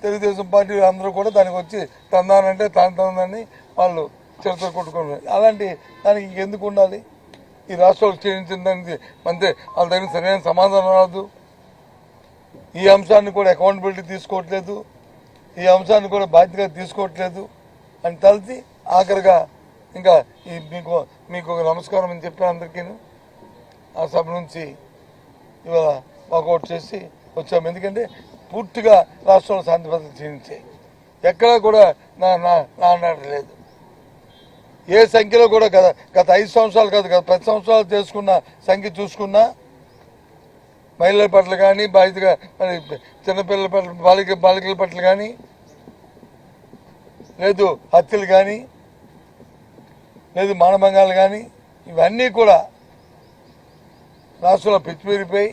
Telugu Desam party అందరూ కూడా దానికి వచ్చి తందానంటే తందానని వాళ్ళు చరిత్ర కొట్టుకున్నారు. అలాంటి దానికి ఎందుకు ఉండాలి? ఈ రాష్ట్రాలు క్షీణించిన దానికి అంతే వాళ్ళ దగ్గర సరైన సమాధానం రాదు. ఈ అంశాన్ని కూడా అకౌంటబిలిటీ తీసుకోవట్లేదు, ఈ అంశాన్ని కూడా బాధ్యతగా తీసుకోవట్లేదు అని తలచి ఆఖరిగా ఇంకా మీకు ఒక నమస్కారం అని చెప్పిన అందరికీ ఆ సభ నుంచి ఇవాళ వాకౌట్ చేసి వచ్చాము. ఎందుకంటే పూర్తిగా రాష్ట్రంలో శాంతి భద్రత క్షీణించాయి. ఎక్కడా కూడా నా లేదు. ఏ సంఖ్యలో కూడా గత 5 సంవత్సరాలు కాదు, గత 10 సంవత్సరాలు చేసుకున్న సంఖ్య చూసుకున్నా మహిళల పట్ల కానీ బాధ్యతగా మరి చిన్నపిల్లల పట్ల బాలికల పట్ల కానీ లేదు హత్యలు కానీ లేదు మానభంగాలు కానీ ఇవన్నీ కూడా రాష్ట్రంలో పెరిగిపోయి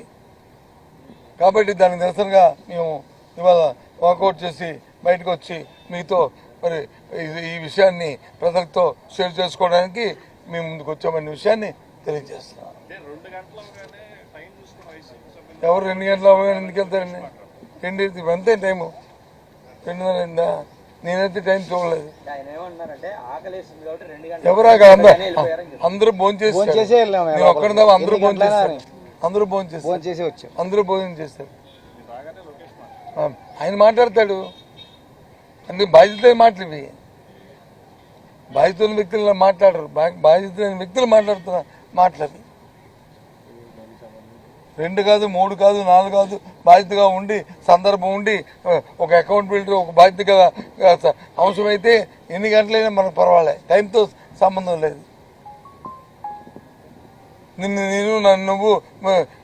కాబట్టి దానికి నిరసనగా మేము ఇవాళ వాకౌట్ చేసి బయటకు వచ్చి మీతో మరి ఈ విషయాన్ని ప్రజలతో షేర్ చేసుకోవడానికి మేము ముందుకు వచ్చామనే విషయాన్ని తెలియజేస్తున్నాం. ఎవరు 2 గంటల ఎందుకు వెళ్తారండి? 2 అంతే టైము 2:30. నేనైతే టైం చూడలేదు. ఎవరాగా అందరూ భోజనం చేస్తారు. నేను ఒక్కడి అందరూ భోజనం చేస్తారు. అందరూ భోజనం చేస్తారు. ఆయన మాట్లాడతాడు. అన్ని బాధ్యత మాటలు ఇవి. బాధ్యత వ్యక్తులు మాట్లాడరు. బాధ్యత వ్యక్తులు మాట్లాడుతున్న మాటలు 2 కాదు 3 కాదు 4 కాదు బాధ్యతగా ఉండి సందర్భం ఉండి ఒక అకౌంటబిలిటీ ఒక బాధ్యతగా అంశమైతే ఎన్ని గంటలైనా మనకు పర్వాలేదు. టైంతో సంబంధం లేదు. నువ్వు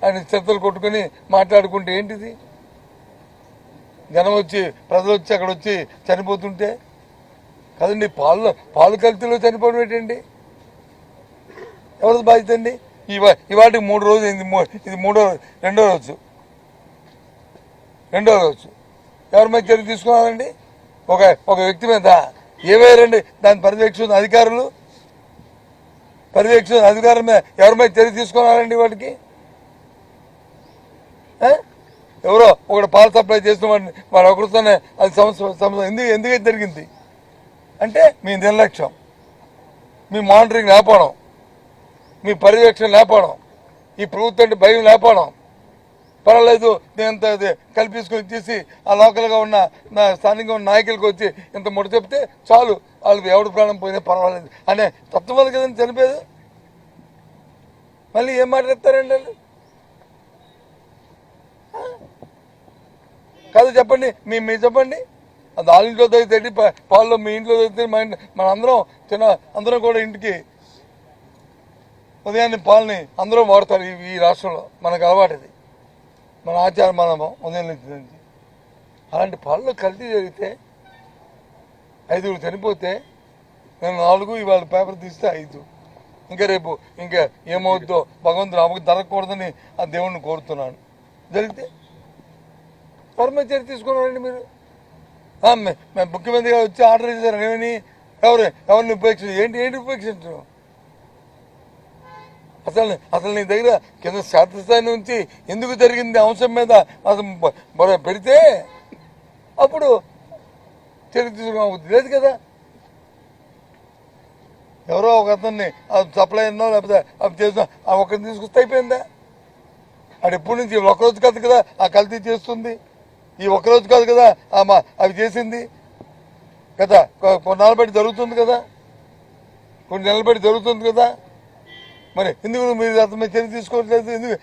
ఆయన చర్చలు కొట్టుకుని మాట్లాడుకుంటే ఏంటిది? జనం వచ్చి ప్రజలు వచ్చి అక్కడ వచ్చి చనిపోతుంటే కదండి. పాలు కల్తీలో చనిపోవడం ఏంటండి? ఎవరిది బాధ్యత అండి? ఇవాటికి 3 రోజులు అయింది. ఇది రెండో రోజు. ఎవరి మీద చర్య తీసుకున్నారండి? ఒక వ్యక్తి మీద ఏవేరండి దాని పర్యవేక్షణ అధికారులు మీద ఎవరి మీద చర్య తీసుకున్నారండి? వాటికి ఎవరో ఒకటి పాలు సప్లై చేసిన వాడు ఒకరితోనే అది సమస్య ఎందుకు జరిగింది అంటే మీ నిర్లక్ష్యం, మీ మానిటరింగ్ లేకపోవడం, మీ పర్యవేక్షణ లేకపోవడం, ఈ ప్రభుత్వం భయం లేకపోవడం. పర్వాలేదు నేనంత కల్పించుకొని ఇచ్చేసి ఆ లోకల్గా ఉన్న స్థానికంగా ఉన్న నాయకులకు వచ్చి ఇంత ముడి చెప్తే చాలు, వాళ్ళకి ఎవడు ప్రాణం పోయినా పర్వాలేదు అనే తత్వం వల్ల కదండి చనిపోయేది. మళ్ళీ ఏం మాట్లాడతారండి వాళ్ళు? కాదు చెప్పండి, మీరు చెప్పండి. అది వాళ్ళ ఇంట్లో తగ్గితే పాల్లో మీ ఇంట్లో తగ్గితే మన అందరం కూడా ఇంటికి ఉదయాన్నే పాలని అందరూ వాడతారు. ఈ రాష్ట్రంలో మనకు అలవాటుది, మన ఆచారం, మన ఉదయం నుంచి. అలాంటి పాలలో కల్తీ జరిగితే 5 చనిపోతే నేను 4, ఇవాళ పేపర్ తీస్తే 5. ఇంకా రేపు ఇంకా ఏమవుద్దో భగవంతుడు ఆమెకు జరగకూడదని ఆ దేవుణ్ణి కోరుతున్నాను. జరిగితే పరమ చర్య తీసుకున్నారండి మీరు. ముఖ్యమంత్రి గారు వచ్చి ఆర్డర్ చేశారు. ఏమని ఎవరిని ఉపేక్షించు? ఏంటి ఉపేక్షించు? అసలు నీ దగ్గర కింద శాస్త్రస్థాయి నుంచి ఎందుకు జరిగింది అంశం మీద అసలు పెడితే అప్పుడు చర్య తీసుకోవద్దు. లేదు కదా. ఎవరో ఒక అతన్ని సప్లై అన్నో లేకపోతే అవి చేసిన ఒకరిని తీసుకొస్తే అయిపోయిందా? అది ఎప్పటి నుంచి ఒకరోజు కాదు కదా ఆ కల్తీ చేస్తుంది. ఈ ఒక్కరోజు కాదు కదా అవి చేసింది కదా. కొన్నాళ్ళ బట్టి జరుగుతుంది కదా, కొన్ని నెలల బట్టి జరుగుతుంది కదా. మరి ఎందుకు మీరు అతని చర్య తీసుకోవట్లేదు? ఎందుకు